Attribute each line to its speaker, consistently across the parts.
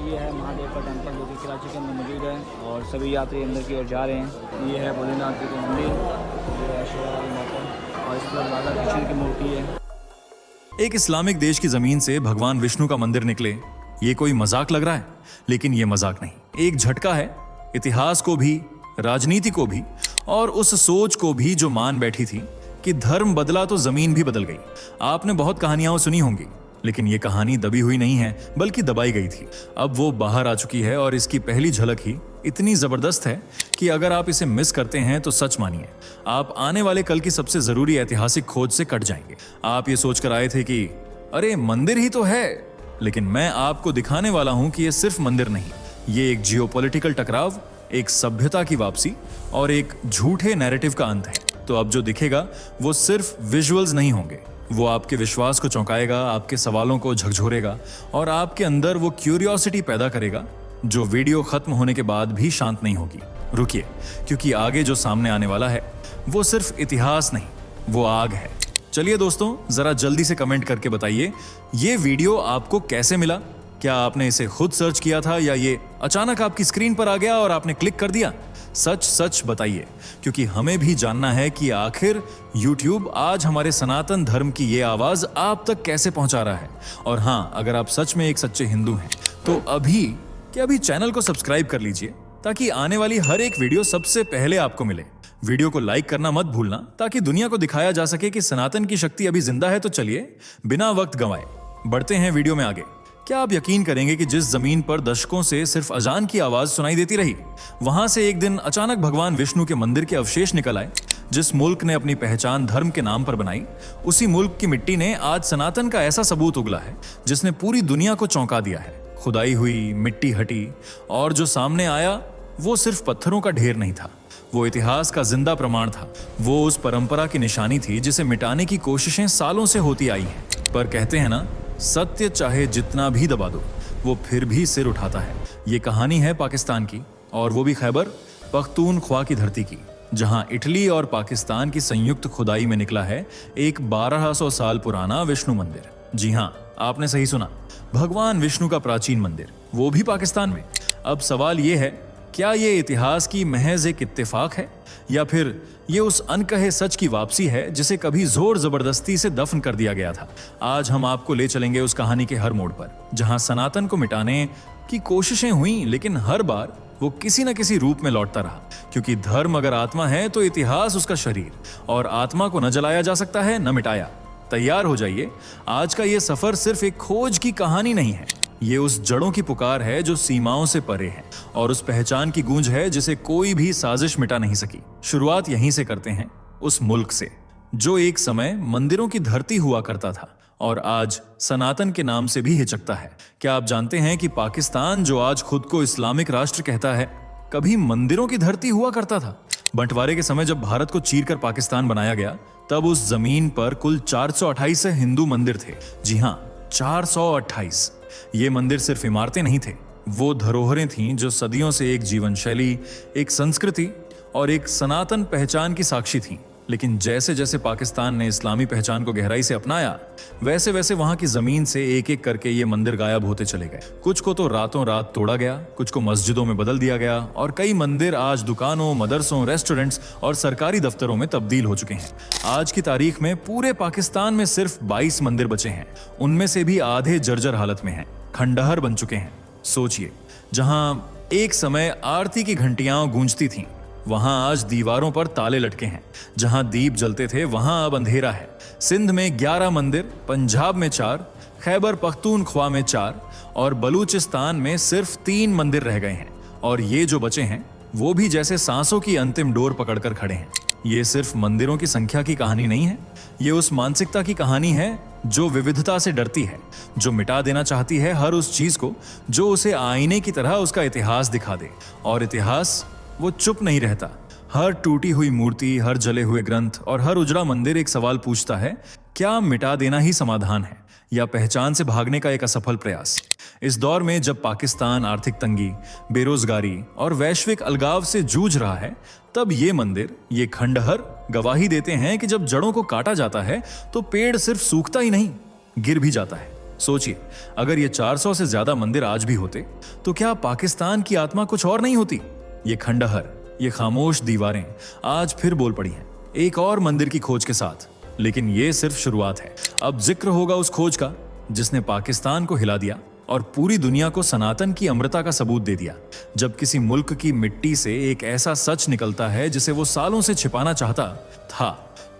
Speaker 1: ये है महादेव का टेम्पल जो कि कराची के अंदर मौजूद है और सभी यात्री अंदर की ओर जा रहे हैं। ये है भोलेनाथ जी का मंदिर, ये है शेरावाली माता और इस पर राधा कृष्ण की मूर्ति है।
Speaker 2: एक इस्लामिक देश की जमीन से भगवान विष्णु का मंदिर निकले, ये कोई मजाक लग रहा है, लेकिन ये मजाक नहीं, एक झटका है इतिहास को भी, राजनीति को भी और उस सोच को भी जो मान बैठी थी कि धर्म बदला तो जमीन भी बदल गई। आपने बहुत कहानियां सुनी होंगी, लेकिन ये कहानी दबी हुई नहीं है बल्कि दबाई गई थी। अब वो बाहर आ चुकी है और इसकी पहली झलक ही इतनी जबरदस्त है कि अगर आप इसे मिस करते हैं तो सच मानिए आप आने वाले कल की सबसे जरूरी ऐतिहासिक खोज से कट जाएंगे। आप ये सोचकर आए थे कि अरे मंदिर ही तो है, लेकिन मैं आपको दिखाने वाला हूं कि ये सिर्फ मंदिर नहीं, ये एक जियोपॉलिटिकल टकराव, एक सभ्यता की वापसी और एक झूठे नैरेटिव का अंत है। तो अब जो दिखेगा वो सिर्फ विजुअल्स नहीं होंगे, वो आपके विश्वास को चौंकाएगा, आपके सवालों को झकझोरेगा और आपके अंदर वो क्यूरियोसिटी पैदा करेगा जो वीडियो खत्म होने के बाद भी शांत नहीं होगी। रुकिए, क्योंकि आगे जो सामने आने वाला है वो सिर्फ इतिहास नहीं, वो आग है। चलिए दोस्तों, जरा जल्दी से कमेंट करके बताइए ये वीडियो आपको कैसे मिला। क्या आपने इसे खुद सर्च किया था या ये अचानक आपकी स्क्रीन पर आ गया और आपने क्लिक कर दिया? सच सच बताइए, क्योंकि हमें भी जानना है कि आखिर YouTube आज हमारे सनातन धर्म की ये आवाज आप तक कैसे पहुंचा रहा है। और हाँ, अगर आप सच में एक सच्चे हिंदू हैं तो अभी चैनल को सब्सक्राइब कर लीजिए ताकि आने वाली हर एक वीडियो सबसे पहले आपको मिले। वीडियो को लाइक करना मत भूलना ताकि दुनिया को दिखाया जा सके कि सनातन की शक्ति अभी जिंदा है। तो चलिए बिना वक्त गंवाए बढ़ते हैं वीडियो में आगे। क्या आप यकीन करेंगे कि जिस जमीन पर दशकों से सिर्फ अजान की आवाज सुनाई देती रही, वहां से एक दिन अचानक भगवान विष्णु के मंदिर के अवशेष निकल आए। जिस मुल्क ने अपनी पहचान धर्म के नाम पर बनाई, उसी मुल्क की मिट्टी ने आज सनातन का ऐसा सबूत उगला है जिसने पूरी दुनिया को चौंका दिया है। खुदाई हुई, मिट्टी हटी और जो सामने आया वो सिर्फ पत्थरों का ढेर नहीं था, वो इतिहास का जिंदा प्रमाण था। वो उस परंपरा की निशानी थी जिसे मिटाने की कोशिशें सालों से होती आई हैं। पर कहते हैं ना, सत्य चाहे जितना भी दबा दो वो फिर भी सिर उठाता है। ये कहानी है पाकिस्तान की, और वो भी खैबर पख्तूनख्वा की धरती की, जहां इटली और पाकिस्तान की संयुक्त खुदाई में निकला है एक 1200 साल पुराना विष्णु मंदिर। जी हां, आपने सही सुना, भगवान विष्णु का प्राचीन मंदिर, वो भी पाकिस्तान में। अब सवाल ये है, क्या ये इतिहास की महज एक इत्तेफाक है या फिर ये उस अनकहे सच की वापसी है जिसे कभी जोर जबरदस्ती से दफन कर दिया गया था? आज हम आपको ले चलेंगे उस कहानी के हर मोड़ पर, जहां सनातन को मिटाने की कोशिशें हुई, लेकिन हर बार वो किसी न किसी रूप में लौटता रहा। क्योंकि धर्म अगर आत्मा है तो इतिहास उसका शरीर, और आत्मा को न जलाया जा सकता है न मिटाया। तैयार हो जाइए, आज का ये सफर सिर्फ एक खोज की कहानी नहीं है, ये उस जड़ों की पुकार है जो सीमाओं से परे है, और उस पहचान की गूंज है जिसे कोई भी साजिश मिटा नहीं सकी। शुरुआत यहीं से करते हैं, उस मुल्क से जो एक समय मंदिरों की धरती हुआ करता था और आज सनातन के नाम से भी हिचकता है। क्या आप जानते हैं कि पाकिस्तान, जो आज खुद को इस्लामिक राष्ट्र कहता है, कभी मंदिरों की धरती हुआ करता था? बंटवारे के समय जब भारत को चीरकर पाकिस्तान बनाया गया, तब उस जमीन पर कुल 428 हिंदू मंदिर थे। जी हां, 428। ये मंदिर सिर्फ इमारतें नहीं थे, वो धरोहरें थीं जो सदियों से एक जीवन शैली, एक संस्कृति और एक सनातन पहचान की साक्षी थीं। लेकिन जैसे जैसे पाकिस्तान ने इस्लामी पहचान को गहराई से अपनाया, वैसे वैसे वहां की जमीन से एक एक करके ये मंदिर गायब होते चले गए। कुछ को तो रातों रात तोड़ा गया, कुछ को मस्जिदों में बदल दिया गया, और कई मंदिर आज दुकानों, मदरसों, रेस्टोरेंट्स और सरकारी दफ्तरों में तब्दील हो चुके हैं। आज की तारीख में पूरे पाकिस्तान में सिर्फ 22 मंदिर बचे हैं, उनमें से भी आधे जर्जर हालत में हैं, खंडहर बन चुके हैं। सोचिए, जहां एक समय आरती की घंटियां गूंजती थीं, वहां आज दीवारों पर ताले लटके हैं। जहां दीप जलते थे वहां अब अंधेरा है। सिंध में 11 मंदिर, पंजाब में 4, खैबर पख्तूनख्वा में 4 और बलूचिस्तान में सिर्फ 3 मंदिर रह गए हैं। और ये जो बचे हैं वो भी जैसे सांसों की अंतिम डोर पकड़कर खड़े हैं। ये सिर्फ मंदिरों की संख्या की कहानी नहीं है, ये उस मानसिकता की कहानी है जो विविधता से डरती है, जो मिटा देना चाहती है हर उस चीज को जो उसे आईने की तरह उसका इतिहास दिखा दे। और इतिहास वो चुप नहीं रहता। हर टूटी हुई मूर्ति, हर जले हुए ग्रंथ और हर उजड़ा मंदिर एक सवाल पूछता है, क्या मिटा देना ही समाधान है या पहचान से भागने का एक असफल प्रयास? इस दौर में जब पाकिस्तान आर्थिक तंगी, बेरोजगारी और वैश्विक अलगाव से जूझ रहा है, तब ये मंदिर, ये खंडहर गवाही देते हैं कि जब जड़ों को काटा जाता है तो पेड़ सिर्फ सूखता ही नहीं, गिर भी जाता है। सोचिए, अगर ये 400 से ज्यादा मंदिर आज भी होते तो क्या पाकिस्तान की आत्मा कुछ और नहीं होती? ये खंडहर, ये खामोश दीवारें आज फिर बोल पड़ी हैं एक और मंदिर की खोज के साथ। लेकिन ये सिर्फ शुरुआत है। अब जिक्र होगा उस खोज का जिसने पाकिस्तान को हिला दिया और पूरी दुनिया को सनातन की अमरता का सबूत दे दिया। जब किसी मुल्क की मिट्टी से एक ऐसा सच निकलता है जिसे वो सालों से छिपाना चाहता था,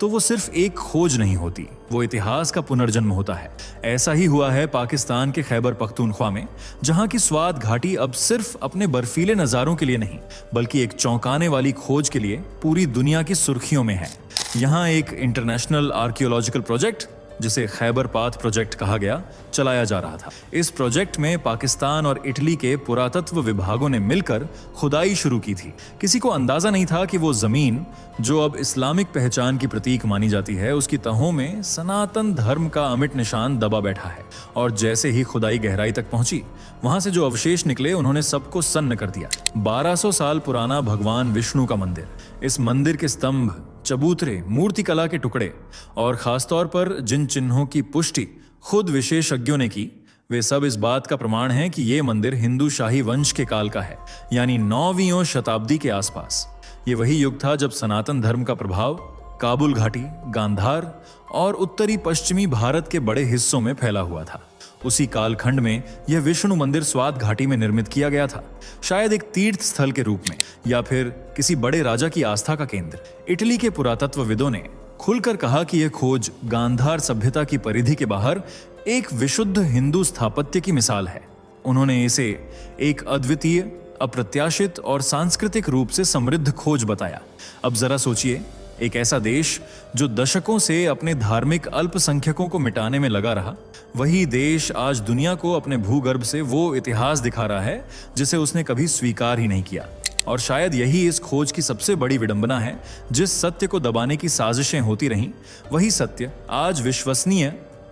Speaker 2: तो वो सिर्फ एक खोज नहीं होती, वो इतिहास का पुनर्जन्म होता है। ऐसा ही हुआ है पाकिस्तान के खैबर पख्तूनख्वा में, जहां की स्वात घाटी अब सिर्फ अपने बर्फीले नजारों के लिए नहीं, बल्कि एक चौंकाने वाली खोज के लिए पूरी दुनिया की सुर्खियों में है। यहाँ एक इंटरनेशनल आर्कियोलॉजिकल प्रोजेक्ट, जिसे खैबर पाथ प्रोजेक्ट कहा गया, चलाया जा रहा था। इस प्रोजेक्ट में पाकिस्तान और इटली के पुरातत्व विभागों ने मिलकर खुदाई शुरू की थी। किसी को अंदाजा नहीं था कि वो जमीन, जो अब इस्लामिक पहचान की प्रतीक मानी जाती है, उसकी तहों में सनातन धर्म का अमिट निशान दबा बैठा है। और जैसे ही खुदाई गहराई तक पहुंची, वहां से जो अवशेष निकले उन्होंने सबको सन्न कर दिया। 1200 साल पुराना भगवान विष्णु का मंदिर, इस मंदिर के स्तंभ, चबूतरे, मूर्ति कला के टुकड़े और खासतौर पर जिन चिन्हों की पुष्टि खुद विशेषज्ञों ने की, वे सब इस बात का प्रमाण हैं कि ये मंदिर हिंदू शाही वंश के काल का है, यानी 9वीं शताब्दी के आसपास। ये वही युग था जब सनातन धर्म का प्रभाव काबुल घाटी, गांधार और उत्तरी पश्चिमी भारत के बड़े हिस्सों में फैला हुआ था। उसी कालखंड में यह विष्णु मंदिर स्वात घाटी में निर्मित किया गया था, शायद एक तीर्थ स्थल के रूप में या फिर किसी बड़े राजा की आस्था का केंद्र। इटली के पुरातत्वविदों ने खुलकर कहा कि यह खोज गांधार सभ्यता की परिधि के बाहर एक विशुद्ध हिंदू स्थापत्य की मिसाल है। उन्होंने इसे एक अद्वितीय, अप्रत्याशित और सांस्कृतिक रूप से समृद्ध खोज बताया। अब जरा सोचिए, एक ऐसा देश जो दशकों से अपने धार्मिक अल्पसंख्यकों को मिटाने में लगा रहा, वही देश आज दुनिया को अपने भूगर्भ से वो इतिहास दिखा रहा है जिसे उसने कभी स्वीकार ही नहीं किया। और शायद यही इस खोज की सबसे बड़ी विडंबना है। जिस सत्य को दबाने की साजिशें होती रहीं, वही सत्य आज विश्वसनीय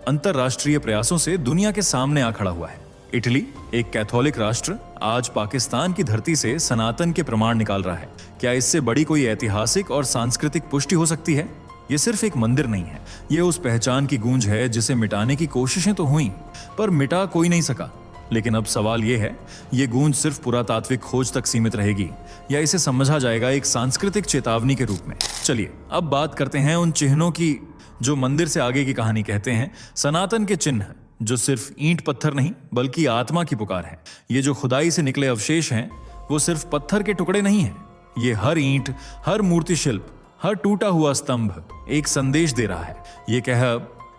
Speaker 2: अंतरराष्ट्रीय प्रयासों से दुनिया के सामने आ खड़ा हुआ है। इटली, एक कैथोलिक राष्ट्र, आज पाकिस्तान की धरती से सनातन के प्रमाण निकाल रहा है। क्या इससे बड़ी कोई ऐतिहासिक और सांस्कृतिक पुष्टि हो सकती है? ये सिर्फ एक मंदिर नहीं है, ये उस पहचान की गूंज है जिसे मिटाने की कोशिशें तो हुई, पर मिटा कोई नहीं सका। लेकिन अब सवाल ये है, ये गूंज सिर्फ पुरातात्विक खोज तक सीमित रहेगी या इसे समझा जाएगा एक सांस्कृतिक चेतावनी के रूप में? चलिए अब बात करते हैं उन चिन्हों की जो मंदिर से आगे की कहानी कहते हैं। सनातन के चिन्ह जो सिर्फ ईंट पत्थर नहीं बल्कि आत्मा की पुकार है। ये जो खुदाई से निकले अवशेष हैं, वो सिर्फ पत्थर के टुकड़े नहीं हैं। ये हर ईंट, हर मूर्ति शिल्प, हर टूटा हुआ स्तंभ एक संदेश दे रहा है। ये कह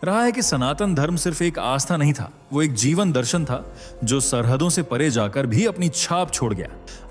Speaker 2: रहा है कि सनातन धर्म सिर्फ एक आस्था नहीं था, वो एक जीवन दर्शन था जो सरहदों से परे जाकर भी अपनी छाप छोड़ गया।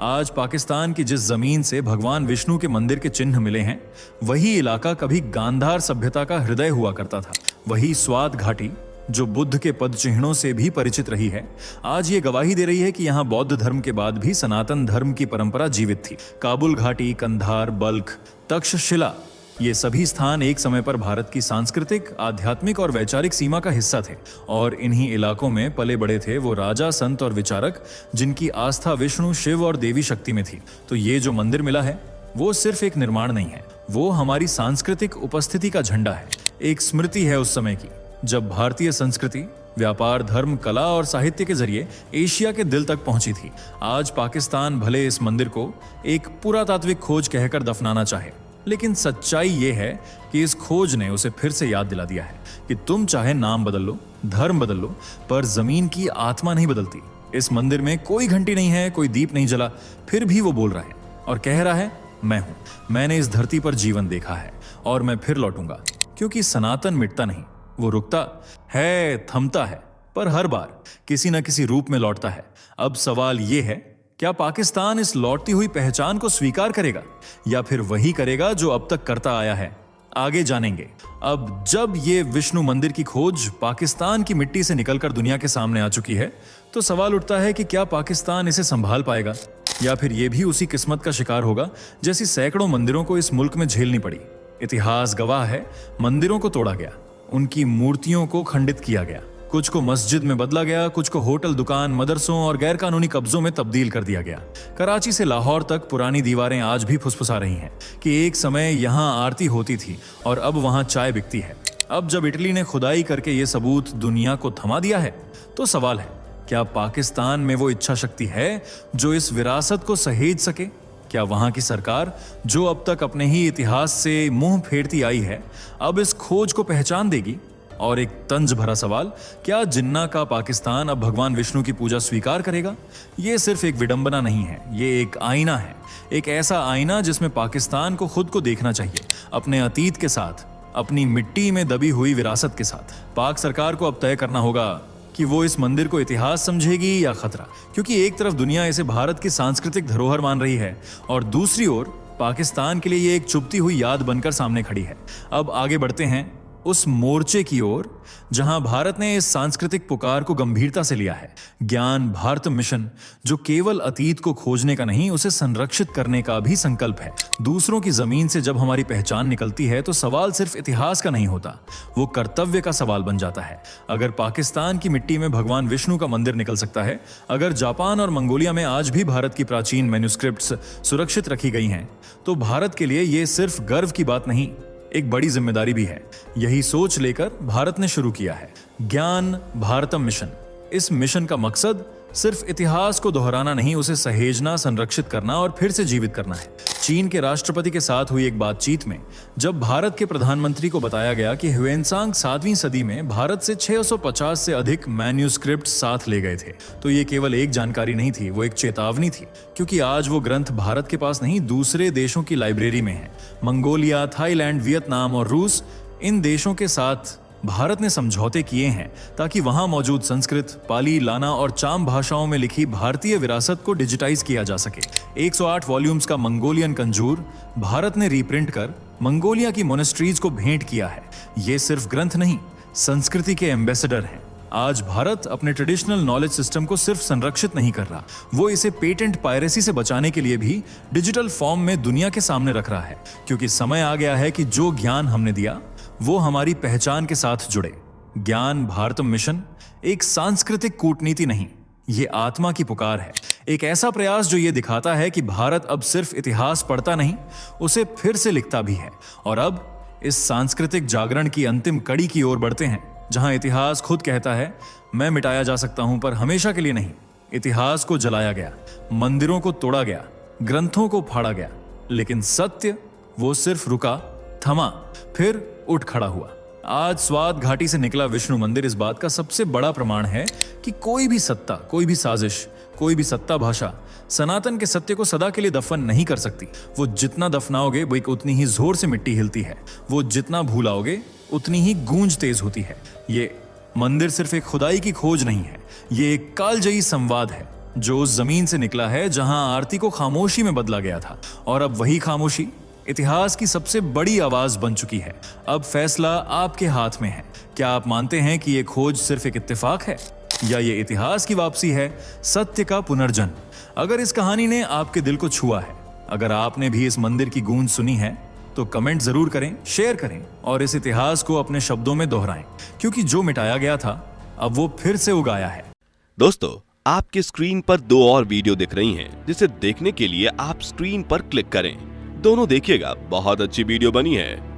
Speaker 2: आज पाकिस्तान की जिस जमीन से भगवान विष्णु के मंदिर के चिन्ह मिले हैं, वही इलाका कभी गांधार सभ्यता का हृदय हुआ करता था। वही स्वात घाटी जो बुद्ध के पद चिन्हों से भी परिचित रही है, आज ये गवाही दे रही है कि यहाँ बौद्ध धर्म के बाद भी सनातन धर्म की परंपरा जीवित थी। काबुल घाटी, कंधार, बल्ख, तक्षशिला, ये सभी स्थान एक समय पर भारत की सांस्कृतिक, आध्यात्मिक और वैचारिक सीमा का हिस्सा थे। और इन्हीं इलाकों में पले बड़े थे वो राजा, संत और विचारक जिनकी आस्था विष्णु, शिव और देवी शक्ति में थी। तो ये जो मंदिर मिला है, वो सिर्फ एक निर्माण नहीं है, वो हमारी सांस्कृतिक उपस्थिति का झंडा है। एक स्मृति है उस समय की जब भारतीय संस्कृति, व्यापार, धर्म, कला और साहित्य के जरिए एशिया के दिल तक पहुंची थी। आज पाकिस्तान भले इस मंदिर को एक पुरातात्विक खोज कहकर दफनाना चाहे, लेकिन सच्चाई ये है कि इस खोज ने उसे फिर से याद दिला दिया है कि तुम चाहे नाम बदल लो, धर्म बदल लो, पर जमीन की आत्मा नहीं बदलती। इस मंदिर में कोई घंटी नहीं है, कोई दीप नहीं जला, फिर भी वो बोल रहा है और कह रहा है, मैं हूं, मैंने इस धरती पर जीवन देखा है और मैं फिर लौटूंगा। क्योंकि सनातन मिटता नहीं, वो रुकता है, थमता है, पर हर बार किसी न किसी रूप में लौटता है। अब सवाल ये है, क्या पाकिस्तान इस लौटती हुई पहचान को स्वीकार करेगा या फिर वही करेगा जो अब तक करता आया है? आगे जानेंगे। अब जब ये विष्णु मंदिर की खोज पाकिस्तान की मिट्टी से निकलकर दुनिया के सामने आ चुकी है, तो सवाल उठता है कि क्या पाकिस्तान इसे संभाल पाएगा या फिर ये भी उसी किस्मत का शिकार होगा जैसी सैकड़ों मंदिरों को इस मुल्क में झेलनी पड़ी। इतिहास गवाह है, मंदिरों को तोड़ा गया, उनकी मूर्तियों को खंडित किया गया, कुछ को मस्जिद में बदला गया, कुछ को होटल, दुकान, मदरसों और गैरकानूनी कब्जों में तब्दील कर दिया गया। कराची से लाहौर तक पुरानी दीवारें आज भी फुसफुसा रही हैं कि एक समय यहाँ आरती होती थी और अब वहाँ चाय बिकती है। अब जब इटली ने खुदाई करके ये सबूत दुनिया को थमा दिया है, तो सवाल है, क्या पाकिस्तान में वो इच्छा शक्ति है जो इस विरासत को सहेज सके? क्या वहां की सरकार, जो अब तक अपने ही इतिहास से मुंह फेरती आई है, अब इस खोज को पहचान देगी? और एक तंज भरा सवाल, क्या जिन्ना का पाकिस्तान अब भगवान विष्णु की पूजा स्वीकार करेगा? ये सिर्फ एक विडंबना नहीं है, ये एक आईना है, एक ऐसा आईना जिसमें पाकिस्तान को खुद को देखना चाहिए, अपने अतीत के साथ, अपनी मिट्टी में दबी हुई विरासत के साथ। पाक सरकार को अब तय करना होगा कि वो इस मंदिर को इतिहास समझेगी या खतरा, क्योंकि एक तरफ दुनिया इसे भारत की सांस्कृतिक धरोहर मान रही है और दूसरी ओर पाकिस्तान के लिए ये एक चुभती हुई याद बनकर सामने खड़ी है। अब आगे बढ़ते हैं उस मोर्चे की ओर जहां भारत ने इस सांस्कृतिक पुकार को गंभीरता से लिया है। ज्ञान भारत मिशन, जो केवल अतीत को खोजने का नहीं, उसे संरक्षित करने का भी संकल्प है। दूसरों की जमीन से जब हमारी पहचान निकलती है तो सवाल सिर्फ इतिहास का नहीं होता, वो कर्तव्य का सवाल बन जाता है। अगर पाकिस्तान की मिट्टी में भगवान विष्णु का मंदिर निकल सकता है, अगर जापान और मंगोलिया में आज भी भारत की प्राचीन मैन्युस्क्रिप्ट्स सुरक्षित रखी गई हैं, तो भारत के लिए ये सिर्फ गर्व की बात नहीं, एक बड़ी जिम्मेदारी भी है। यही सोच लेकर भारत ने शुरू किया है ज्ञान भारतम मिशन। इस मिशन का मकसद सिर्फ इतिहास को दोहराना नहीं, उसे सहेजना, संरक्षित करना और फिर से जीवित करना है। चीन के राष्ट्रपति के साथ हुई एक बातचीत में जब भारत के प्रधानमंत्री को बताया गया कि ह्वेनसांग 7वीं सदी में भारत से 650 से अधिक मैन्युस्क्रिप्ट साथ ले गए थे, तो ये केवल एक जानकारी नहीं थी, वो एक चेतावनी थी, क्योंकि आज वो ग्रंथ भारत के पास नहीं, दूसरे देशों की लाइब्रेरी में है। मंगोलिया, थाईलैंड, वियतनाम और रूस, इन देशों के साथ भारत ने समझौते किए हैं ताकि वहां मौजूद संस्कृत, पाली, लाना और चाम भाषाओं में लिखी भारतीय विरासत को डिजिटाइज किया जा सके। 108 वॉल्यूम्स का मंगोलियन कंजूर भारत ने रीप्रिंट कर मंगोलिया की मोनेस्ट्रीज को भेंट किया है। ये सिर्फ ग्रंथ नहीं, संस्कृति के एम्बेसडर हैं। आज भारत अपने ट्रेडिशनल नॉलेज सिस्टम को सिर्फ संरक्षित नहीं कर रहा, वो इसे पेटेंट पायरेसी से बचाने के लिए भी डिजिटल फॉर्म में दुनिया के सामने रख रहा है, क्योंकि समय आ गया है कि जो ज्ञान हमने दिया वो हमारी पहचान के साथ जुड़े। ज्ञान भारतम मिशन एक सांस्कृतिक कूटनीति नहीं, ये आत्मा की पुकार है, एक ऐसा प्रयास जो ये दिखाता है कि भारत अब सिर्फ इतिहास पढ़ता नहीं, उसे फिर से लिखता भी है। और अब इस सांस्कृतिक जागरण की अंतिम कड़ी की ओर बढ़ते हैं, जहां इतिहास खुद कहता है, मैं मिटाया जा सकता हूं पर हमेशा के लिए नहीं। इतिहास को जलाया गया, मंदिरों को तोड़ा गया, ग्रंथों को फाड़ा गया, लेकिन सत्य वो सिर्फ रुका, थमा, फिर उठ खड़ा हुआ। आज स्वात घाटी से निकला विष्णु मंदिर इस बात का सबसे बड़ा प्रमाण है कि कोई भी सत्ता, कोई भी साजिश, कोई भी सत्ता भाषा सनातन के सत्य को सदा के लिए दफन नहीं कर सकती। वो जितना दफनाओगे वो एक उतनी ही जोर से मिट्टी हिलती है, वो जितना भूलाओगे उतनी ही गूंज तेज होती है। ये मंदिर सिर्फ एक खुदाई की खोज नहीं है, ये एक कालजयी संवाद है जो उस जमीन से निकला है जहां आरती को खामोशी में बदला गया था, और अब वही खामोशी इतिहास की सबसे बड़ी आवाज बन चुकी है। अब फैसला आपके हाथ में है। क्या आप मानते हैं कि ये खोज सिर्फ एक इत्तेफाक है या ये इतिहास की वापसी है, सत्य का पुनर्जन्म? अगर इस कहानी ने आपके दिल को छुआ है, अगर आपने भी इस मंदिर की गूंज सुनी है, तो कमेंट जरूर करें, शेयर करें और इस इतिहास को अपने शब्दों में दोहराएं, क्योंकि जो मिटाया गया था अब वो फिर से उगाया है।
Speaker 3: दोस्तों, आपके स्क्रीन पर 2 और वीडियो दिख रही हैं, जिसे देखने के लिए आप स्क्रीन पर क्लिक करें। दोनों देखिएगा, बहुत अच्छी वीडियो बनी है।